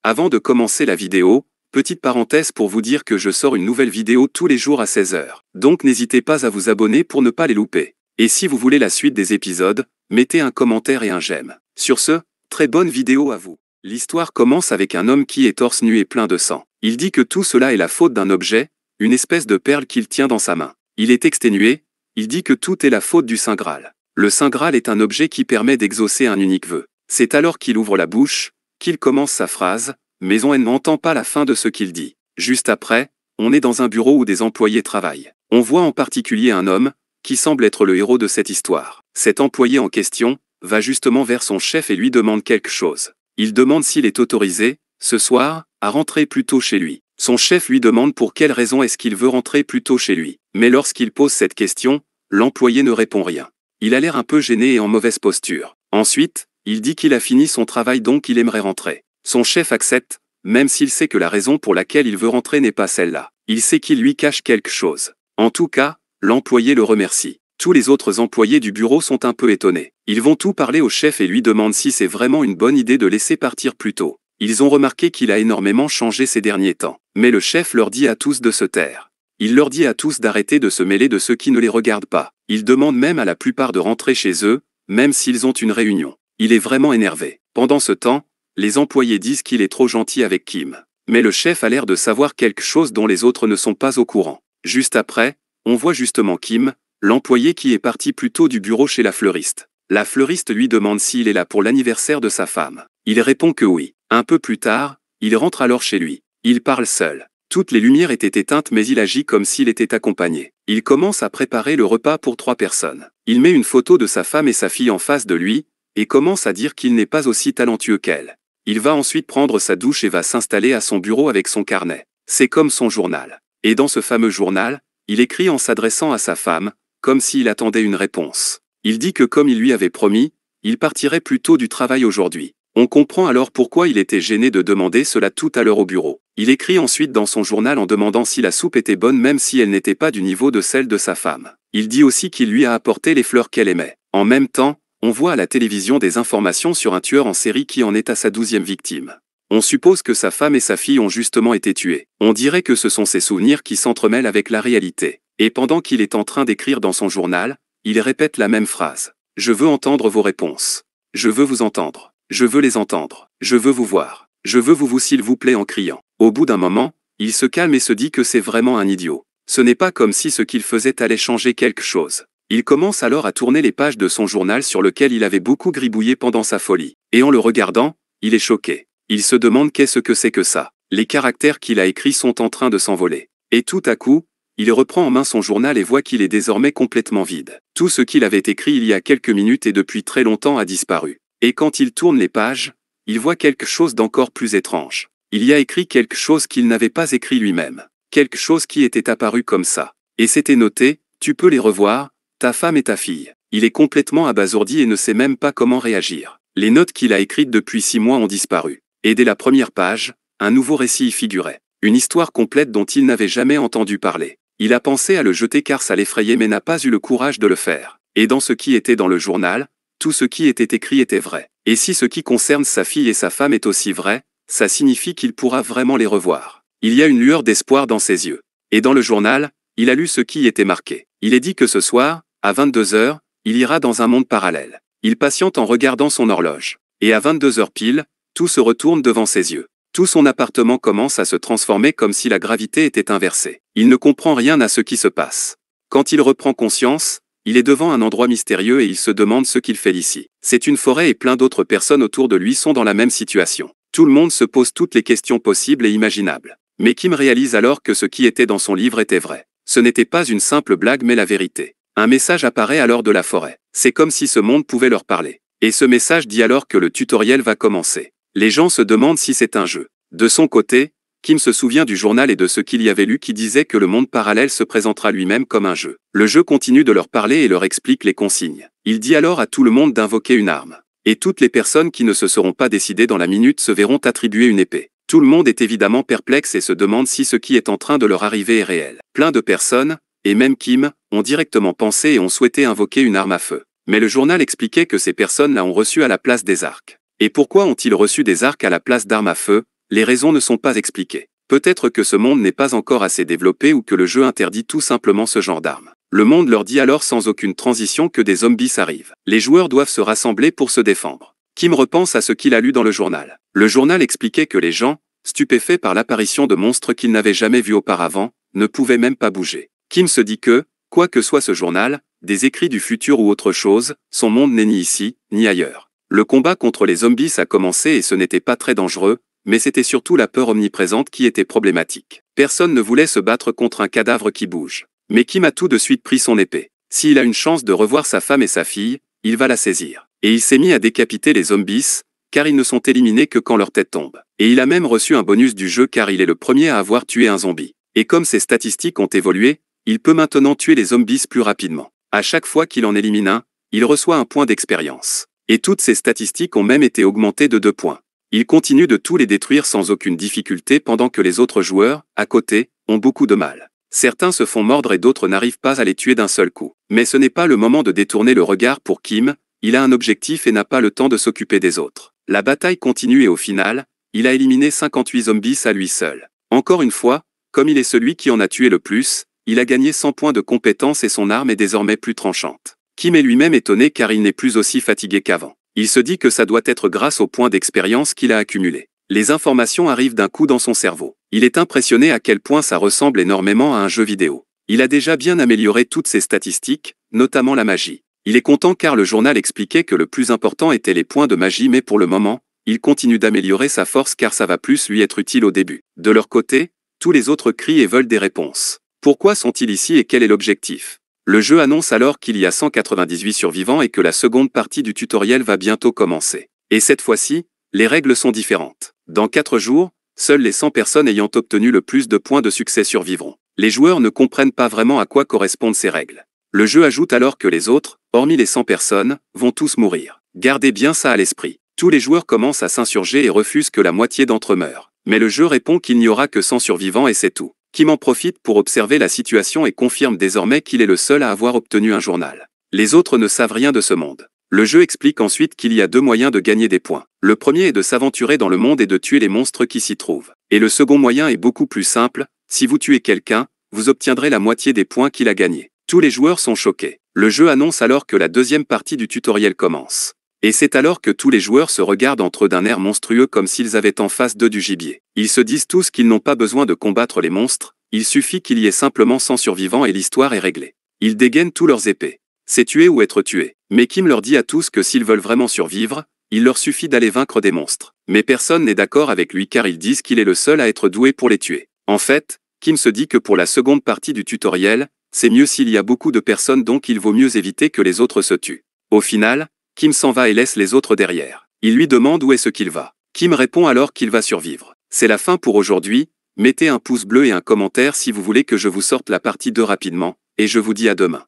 Avant de commencer la vidéo, petite parenthèse pour vous dire que je sors une nouvelle vidéo tous les jours à 16 h. Donc n'hésitez pas à vous abonner pour ne pas les louper. Et si vous voulez la suite des épisodes, mettez un commentaire et un j'aime. Sur ce, très bonne vidéo à vous. L'histoire commence avec un homme qui est torse nu et plein de sang. Il dit que tout cela est la faute d'un objet, une espèce de perle qu'il tient dans sa main. Il est exténué, il dit que tout est la faute du Saint Graal. Le Saint Graal est un objet qui permet d'exaucer un unique vœu. C'est alors qu'il ouvre la bouche, qu'il commence sa phrase, mais on n'entend pas la fin de ce qu'il dit. Juste après, on est dans un bureau où des employés travaillent. On voit en particulier un homme, qui semble être le héros de cette histoire. Cet employé en question va justement vers son chef et lui demande quelque chose. Il demande s'il est autorisé, ce soir, à rentrer plus tôt chez lui. Son chef lui demande pour quelle raison est-ce qu'il veut rentrer plus tôt chez lui. Mais lorsqu'il pose cette question, l'employé ne répond rien. Il a l'air un peu gêné et en mauvaise posture. Ensuite, il dit qu'il a fini son travail donc il aimerait rentrer. Son chef accepte, même s'il sait que la raison pour laquelle il veut rentrer n'est pas celle-là. Il sait qu'il lui cache quelque chose. En tout cas, l'employé le remercie. Tous les autres employés du bureau sont un peu étonnés. Ils vont tout parler au chef et lui demandent si c'est vraiment une bonne idée de laisser partir plus tôt. Ils ont remarqué qu'il a énormément changé ces derniers temps. Mais le chef leur dit à tous de se taire. Il leur dit à tous d'arrêter de se mêler de ceux qui ne les regardent pas. Il demande même à la plupart de rentrer chez eux, même s'ils ont une réunion. Il est vraiment énervé. Pendant ce temps, les employés disent qu'il est trop gentil avec Kim. Mais le chef a l'air de savoir quelque chose dont les autres ne sont pas au courant. Juste après, on voit justement Kim, l'employé qui est parti plus tôt du bureau chez la fleuriste. La fleuriste lui demande s'il est là pour l'anniversaire de sa femme. Il répond que oui. Un peu plus tard, il rentre alors chez lui. Il parle seul. Toutes les lumières étaient éteintes mais il agit comme s'il était accompagné. Il commence à préparer le repas pour 3 personnes. Il met une photo de sa femme et sa fille en face de lui, et commence à dire qu'il n'est pas aussi talentueux qu'elle. Il va ensuite prendre sa douche et va s'installer à son bureau avec son carnet. C'est comme son journal. Et dans ce fameux journal, il écrit en s'adressant à sa femme, comme s'il attendait une réponse. Il dit que comme il lui avait promis, il partirait plus tôt du travail aujourd'hui. On comprend alors pourquoi il était gêné de demander cela tout à l'heure au bureau. Il écrit ensuite dans son journal en demandant si la soupe était bonne même si elle n'était pas du niveau de celle de sa femme. Il dit aussi qu'il lui a apporté les fleurs qu'elle aimait. En même temps, on voit à la télévision des informations sur un tueur en série qui en est à sa 12e victime. On suppose que sa femme et sa fille ont justement été tuées. On dirait que ce sont ses souvenirs qui s'entremêlent avec la réalité. Et pendant qu'il est en train d'écrire dans son journal, il répète la même phrase. « Je veux entendre vos réponses. Je veux vous entendre. Je veux les entendre. Je veux vous voir. Je veux vous s'il vous plaît en criant. » Au bout d'un moment, il se calme et se dit que c'est vraiment un idiot. Ce n'est pas comme si ce qu'il faisait allait changer quelque chose. Il commence alors à tourner les pages de son journal sur lequel il avait beaucoup gribouillé pendant sa folie. Et en le regardant, il est choqué. Il se demande qu'est-ce que c'est que ça. Les caractères qu'il a écrits sont en train de s'envoler. Et tout à coup, il reprend en main son journal et voit qu'il est désormais complètement vide. Tout ce qu'il avait écrit il y a quelques minutes et depuis très longtemps a disparu. Et quand il tourne les pages, il voit quelque chose d'encore plus étrange. Il y a écrit quelque chose qu'il n'avait pas écrit lui-même. Quelque chose qui était apparu comme ça. Et c'était noté, tu peux les revoir, ta femme et ta fille. Il est complètement abasourdi et ne sait même pas comment réagir. Les notes qu'il a écrites depuis 6 mois ont disparu. Et dès la première page, un nouveau récit y figurait. Une histoire complète dont il n'avait jamais entendu parler. Il a pensé à le jeter car ça l'effrayait mais n'a pas eu le courage de le faire. Et dans ce qui était dans le journal, tout ce qui était écrit était vrai. Et si ce qui concerne sa fille et sa femme est aussi vrai, ça signifie qu'il pourra vraiment les revoir. Il y a une lueur d'espoir dans ses yeux. Et dans le journal, il a lu ce qui était marqué. Il est dit que ce soir, à 22 h, il ira dans un monde parallèle. Il patiente en regardant son horloge. Et à 22 h pile, tout se retourne devant ses yeux. Tout son appartement commence à se transformer comme si la gravité était inversée. Il ne comprend rien à ce qui se passe. Quand il reprend conscience, il est devant un endroit mystérieux et il se demande ce qu'il fait ici. C'est une forêt et plein d'autres personnes autour de lui sont dans la même situation. Tout le monde se pose toutes les questions possibles et imaginables. Mais Kim réalise alors que ce qui était dans son livre était vrai. Ce n'était pas une simple blague mais la vérité. Un message apparaît alors de la forêt. C'est comme si ce monde pouvait leur parler. Et ce message dit alors que le tutoriel va commencer. Les gens se demandent si c'est un jeu. De son côté, Kim se souvient du journal et de ce qu'il y avait lu qui disait que le monde parallèle se présentera lui-même comme un jeu. Le jeu continue de leur parler et leur explique les consignes. Il dit alors à tout le monde d'invoquer une arme. Et toutes les personnes qui ne se seront pas décidées dans la minute se verront attribuer une épée. Tout le monde est évidemment perplexe et se demande si ce qui est en train de leur arriver est réel. Plein de personnes, et même Kim, ont directement pensé et ont souhaité invoquer une arme à feu. Mais le journal expliquait que ces personnes-là ont reçu à la place des arcs. Et pourquoi ont-ils reçu des arcs à la place d'armes à feu? les raisons ne sont pas expliquées. Peut-être que ce monde n'est pas encore assez développé ou que le jeu interdit tout simplement ce genre d'armes. Le monde leur dit alors sans aucune transition que des zombies arrivent. Les joueurs doivent se rassembler pour se défendre. Kim repense à ce qu'il a lu dans le journal. Le journal expliquait que les gens, stupéfaits par l'apparition de monstres qu'ils n'avaient jamais vus auparavant, ne pouvaient même pas bouger. Kim se dit que, quoi que soit ce journal, des écrits du futur ou autre chose, son monde n'est ni ici, ni ailleurs. Le combat contre les zombies a commencé et ce n'était pas très dangereux, mais c'était surtout la peur omniprésente qui était problématique. Personne ne voulait se battre contre un cadavre qui bouge. Mais Kim a tout de suite pris son épée. S'il a une chance de revoir sa femme et sa fille, il va la saisir. Et il s'est mis à décapiter les zombies, car ils ne sont éliminés que quand leur tête tombe. Et il a même reçu un bonus du jeu car il est le premier à avoir tué un zombie. Et comme ses statistiques ont évolué, il peut maintenant tuer les zombies plus rapidement. À chaque fois qu'il en élimine un, il reçoit un point d'expérience. Et toutes ses statistiques ont même été augmentées de 2 points. Il continue de tous les détruire sans aucune difficulté pendant que les autres joueurs, à côté, ont beaucoup de mal. Certains se font mordre et d'autres n'arrivent pas à les tuer d'un seul coup. Mais ce n'est pas le moment de détourner le regard pour Kim, il a un objectif et n'a pas le temps de s'occuper des autres. La bataille continue et au final, il a éliminé 58 zombies à lui seul. Encore une fois, comme il est celui qui en a tué le plus, il a gagné 100 points de compétence et son arme est désormais plus tranchante. Kim est lui-même étonné car il n'est plus aussi fatigué qu'avant. Il se dit que ça doit être grâce aux points d'expérience qu'il a accumulés. Les informations arrivent d'un coup dans son cerveau. Il est impressionné à quel point ça ressemble énormément à un jeu vidéo. Il a déjà bien amélioré toutes ses statistiques, notamment la magie. Il est content car le journal expliquait que le plus important était les points de magie mais pour le moment, il continue d'améliorer sa force car ça va plus lui être utile au début. De leur côté, tous les autres crient et veulent des réponses. Pourquoi sont-ils ici et quel est l'objectif? Le jeu annonce alors qu'il y a 198 survivants et que la seconde partie du tutoriel va bientôt commencer. Et cette fois-ci, les règles sont différentes. Dans 4 jours, seules les 100 personnes ayant obtenu le plus de points de succès survivront. Les joueurs ne comprennent pas vraiment à quoi correspondent ces règles. Le jeu ajoute alors que les autres, hormis les 100 personnes, vont tous mourir. Gardez bien ça à l'esprit. Tous les joueurs commencent à s'insurger et refusent que la moitié d'entre eux meurent. Mais le jeu répond qu'il n'y aura que 100 survivants et c'est tout. Kim en profite pour observer la situation et confirme désormais qu'il est le seul à avoir obtenu un journal. Les autres ne savent rien de ce monde. Le jeu explique ensuite qu'il y a 2 moyens de gagner des points. Le premier est de s'aventurer dans le monde et de tuer les monstres qui s'y trouvent. Et le second moyen est beaucoup plus simple, si vous tuez quelqu'un, vous obtiendrez la moitié des points qu'il a gagnés. Tous les joueurs sont choqués. Le jeu annonce alors que la deuxième partie du tutoriel commence. Et c'est alors que tous les joueurs se regardent entre eux d'un air monstrueux comme s'ils avaient en face d'eux du gibier. Ils se disent tous qu'ils n'ont pas besoin de combattre les monstres, il suffit qu'il y ait simplement 100 survivants et l'histoire est réglée. Ils dégainent tous leurs épées. C'est tuer ou être tué. Mais Kim leur dit à tous que s'ils veulent vraiment survivre, il leur suffit d'aller vaincre des monstres. Mais personne n'est d'accord avec lui car ils disent qu'il est le seul à être doué pour les tuer. En fait, Kim se dit que pour la seconde partie du tutoriel, c'est mieux s'il y a beaucoup de personnes donc il vaut mieux éviter que les autres se tuent. Au final, Kim s'en va et laisse les autres derrière. Il lui demande où est-ce qu'il va. Kim répond alors qu'il va survivre. C'est la fin pour aujourd'hui, mettez un pouce bleu et un commentaire si vous voulez que je vous sorte la partie 2 rapidement, et je vous dis à demain.